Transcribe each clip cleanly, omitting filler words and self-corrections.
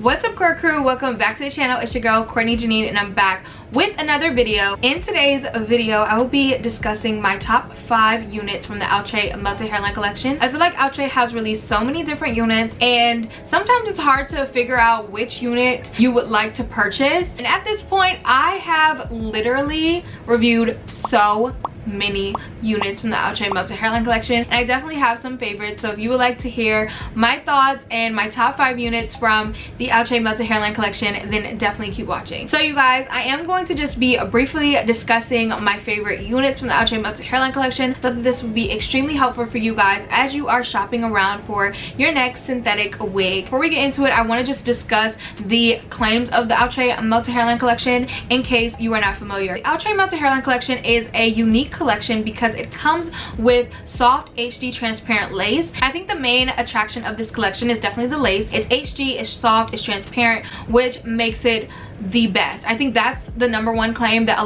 What's up, core crew? Welcome back to the channel. It's your girl Courtney Jinean, and I'm back with another video. In today's video, I will be discussing my top 5 units from the OUTRE Melted Hairline collection. I feel like OUTRE has released so many different units, and sometimes it's hard to figure out which unit you would like to purchase. And at this point, I have literally reviewed so many units from the OUTRE Melted Hairline collection, and I definitely have some favorites. So if you would like to hear my thoughts and my top 5 units from the OUTRE Melted Hairline collection, then definitely keep watching. So you guys, I am going to just be briefly discussing my favorite units from the OUTRE Melted Hairline collection, so that this will be extremely helpful for you guys as you are shopping around for your next synthetic wig. Before we get into it, I want to just discuss the claims of the OUTRE Melted Hairline collection in case you are not familiar. The OUTRE Melted Hairline collection is a unique collection because it comes with soft HD transparent lace. I think the main attraction of this collection is definitely the lace. It's HD, it's soft, it's transparent, which makes it the best. I think that's the #1 claim that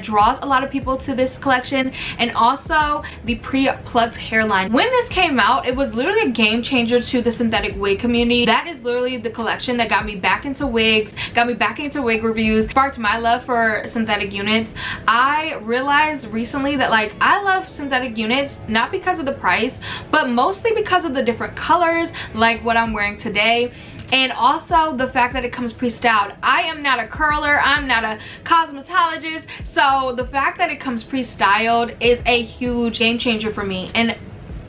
draws a lot of people to this collection. And also the pre-plucked hairline. When this came out, it was literally a game changer to the synthetic wig community. That is literally the collection that got me back into wigs, got me back into wig reviews, sparked my love for synthetic units. I realized recently that I love synthetic units not because of the price, but mostly because of the different colors, like what I'm wearing today. And also the fact that it comes pre-styled. I am not a curler, I'm not a cosmetologist, so the fact that it comes pre-styled is a huge game changer for me. And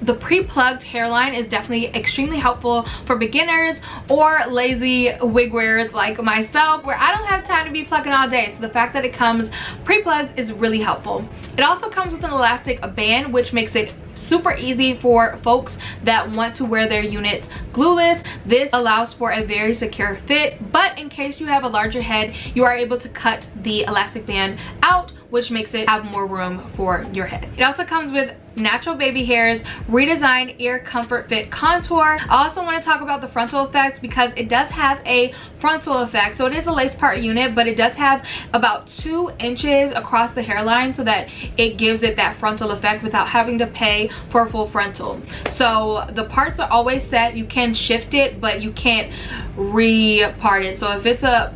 the pre-plucked hairline is definitely extremely helpful for beginners or lazy wig wearers like myself, where I don't have time to be plucking all day. So the fact that it comes pre-plucked is really helpful. It also comes with an elastic band, which makes it super easy for folks that want to wear their units glueless. This allows for a very secure fit, but in case you have a larger head, you are able to cut the elastic band out, which makes it have more room for your head. It also comes with natural baby hairs, redesigned ear comfort fit contour. I also want to talk about the frontal effect because it does have a frontal effect. So it is a lace part unit, but it does have about 2 inches across the hairline so that it gives it that frontal effect without having to pay for a full frontal. So the parts are always set. You can shift it, but you can't re-part it. So if it's a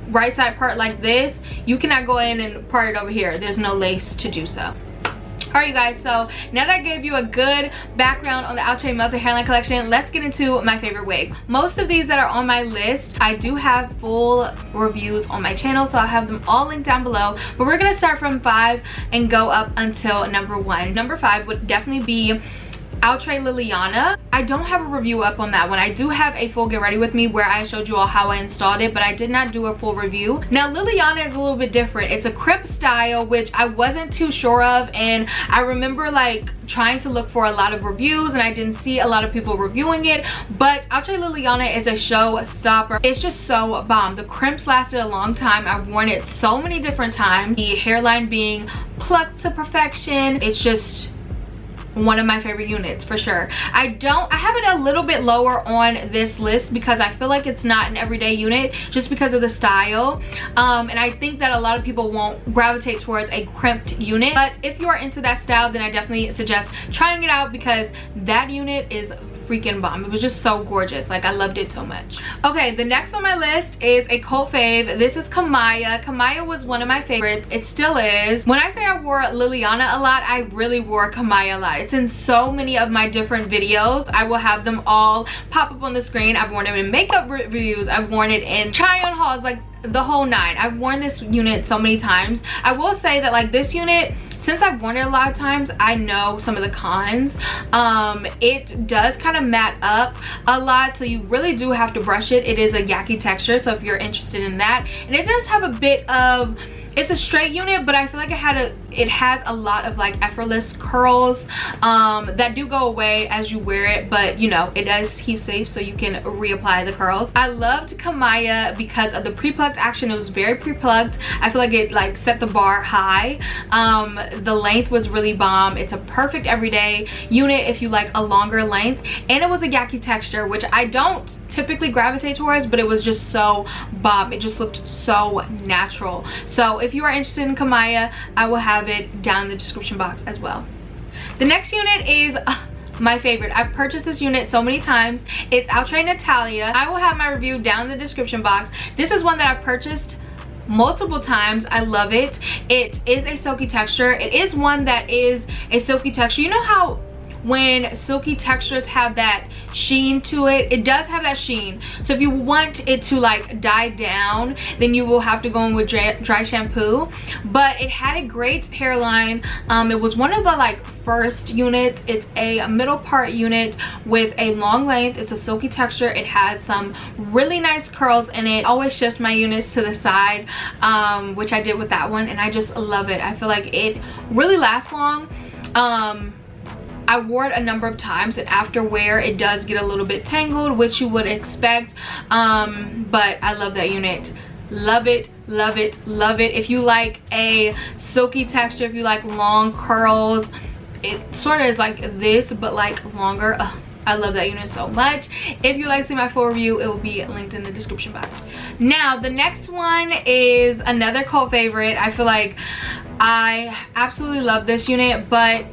right side part like this, you cannot go in and part it over here. There's no lace to do so. Alright you guys, so now that I gave you a good background on the OUTRE Melted Hairline collection, let's get into my favorite wigs. Most of these that are on my list, I do have full reviews on my channel, so I'll have them all linked down below. But we're going to start from 5 and go up until #1. Number 5 would definitely be OUTRE Lilyana. I don't have a review up on that one. I do have a full get ready with me where I showed you all how I installed it, but I did not do a full review. Now Lilyana is a little bit different. It's a crimp style, which I wasn't too sure of, and I remember trying to look for a lot of reviews and I didn't see a lot of people reviewing it. But OUTRE Lilyana is a showstopper. It's just so bomb. The crimps lasted a long time. I've worn it so many different times. The hairline being plucked to perfection. It's just one of my favorite units for sure. I have it a little bit lower on this list because I feel like it's not an everyday unit just because of the style, and I think that a lot of people won't gravitate towards a crimped unit. But if you are into that style, then I definitely suggest trying it out because that unit is freaking bomb. It was just so gorgeous. I loved it so much. Okay, the next on my list is a cult fave. This is Kamiyah. Kamiyah was one of my favorites. It still is. When I say I wore Lilyana a lot, I really wore Kamiyah a lot. It's in so many of my different videos. I will have them all pop up on the screen. I've worn it in makeup reviews. I've worn it in try-on hauls, the whole 9. I've worn this unit so many times. I will say that this unit, since I've worn it a lot of times, I know some of the cons. It does kind of matte up a lot, so you really do have to brush it. It is a yucky texture, so if you're interested in that. And it does have a bit of, it's a straight unit, but I feel like it has a lot of effortless curls that do go away as you wear it, but you know, it does keep safe so you can reapply the curls. I loved Kamiyah because of the pre-plucked action. It was very pre-plucked. I feel like it set the bar high. The length was really bomb. It's a perfect everyday unit if you like a longer length, and it was a yucky texture, which I don't typically gravitate towards, but it was just so bomb. It just looked so natural. So if you are interested in Kamiyah, I will have it down in the description box as well. The next unit is my favorite. I've purchased this unit so many times. It's OUTRE Natalia. I will have my review down in the description box. This is one that I've purchased multiple times. I love it. It is a silky texture. It is one that is a silky texture. You know how when silky textures have that sheen to it? It does have that sheen. So if you want it to like die down, then you will have to go in with dry shampoo. But it had a great hairline. It was one of the like first units. It's a middle part unit with a long length. It's a silky texture. It has some really nice curls in it. I always shift my units to the side, which I did with that one, and I just love it. I feel like it really lasts long. I wore it a number of times, and after wear it does get a little bit tangled, which you would expect, but I love that unit. Love it, love it, love it. If you like a silky texture, if you like long curls, it sort of is like this but like longer. I love that unit so much. If you like to see my full review, it will be linked in the description box. Now the next one is another cult favorite. I feel like I absolutely love this unit, but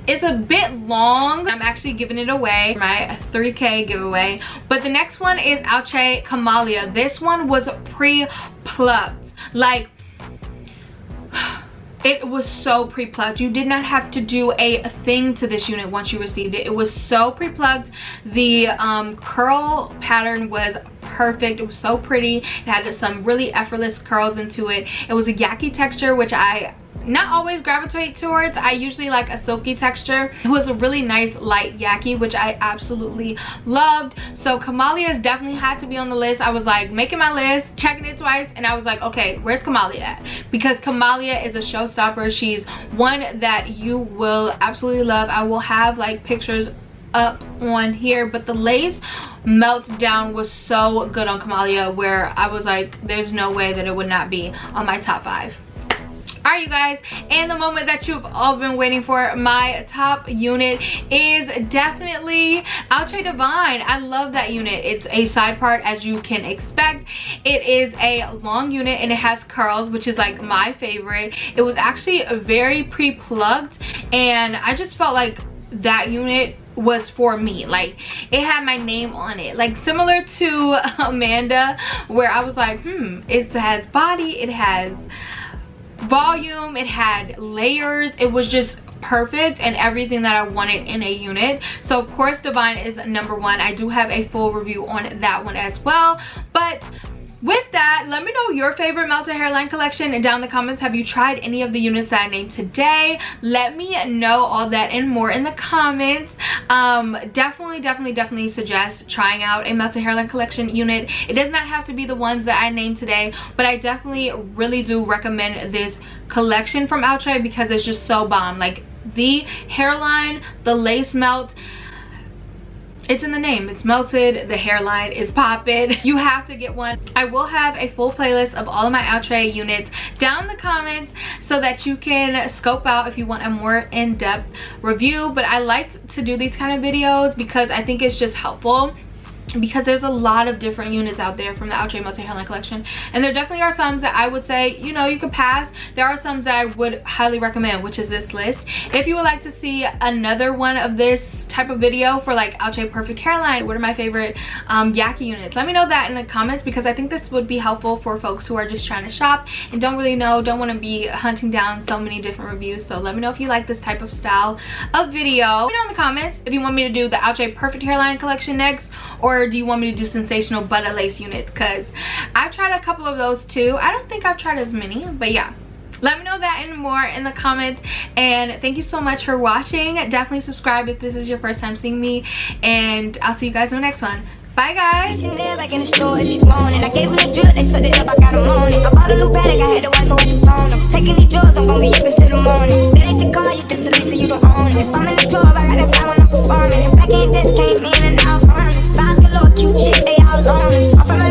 it's a bit long. I'm actually giving it away, my 3K giveaway. But the next one is OUTRE Kamalia. This one was pre-plucked. Like, it was so pre-plucked. You did not have to do a thing to this unit once you received it. It was so pre-plucked. The curl pattern was perfect. It was so pretty. It had some really effortless curls into it. It was a yaki texture, which I not always gravitate towards. I usually like a silky texture. It was a really nice light yaki, which I absolutely loved. So Kamalia's definitely had to be on the list. I was like making my list, checking it twice, and I was like, okay, where's Kamalia at? Because Kamalia is a showstopper. She's one that you will absolutely love. I will have like pictures up on here, but the lace meltdown was so good on Kamalia, where I was like, there's no way that it would not be on my top 5. Alright, you guys, and the moment that you've all been waiting for, my top unit is definitely OUTRE Divine. I love that unit. It's a side part, as you can expect. It is a long unit and it has curls, which is like my favorite. It was actually very pre-plucked, and I just felt like that unit was for me. Like, it had my name on it, like similar to Amanda, where I was like, it has body, it has volume, it had layers. It was just perfect and everything that I wanted in a unit. So of course Divine is number 1. I do have a full review on that one as well. But with that, let me know your favorite melted hairline collection and down in the comments. Have you tried any of the units that I named today? Let me know all that and more in the comments. Definitely suggest trying out a melted hairline collection unit. It does not have to be the ones that I named today, but I definitely really do recommend this collection from OUTRE because it's just so bomb. Like, the hairline, the lace melt, it's in the name. It's melted. The hairline is popping. You have to get one. I will have a full playlist of all of my OUTRE units down in the comments so that you can scope out if you want a more in-depth review. But I like to do these kind of videos because I think it's just helpful, because there's a lot of different units out there from the OUTRE melted hairline collection, and there definitely are some that I would say, you know, you could pass. There are some that I would highly recommend, which is this list. If you would like to see another one of this type of video for like OUTRE perfect hairline, what are my favorite yaki units, let me know that in the comments, because I think this would be helpful for folks who are just trying to shop and don't really know, don't want to be hunting down so many different reviews. So let me know if you like this type of style of video. Let me know in the comments if you want me to do the OUTRE perfect hairline collection next, or do you want me to do sensational butter lace units, because I've tried a couple of those too. I don't think I've tried as many, but yeah, let me know that and more in the comments. And thank you so much for watching. Definitely subscribe if this is your first time seeing me, and I'll see you guys in the next one. Bye guys. Like in the store if you want it. I gave them the drill, they set it up, I got them on it. I bought a new bag, I had to watch so what you tone. I'm taking these drugs, I'm gonna be up until the morning. That ain't your car, you just a lease, you don't own it. If I'm in the club, I got that fly when I'm performing. If I can't just came in and out honest. Stars galore, cute shit, they all on us. I'm from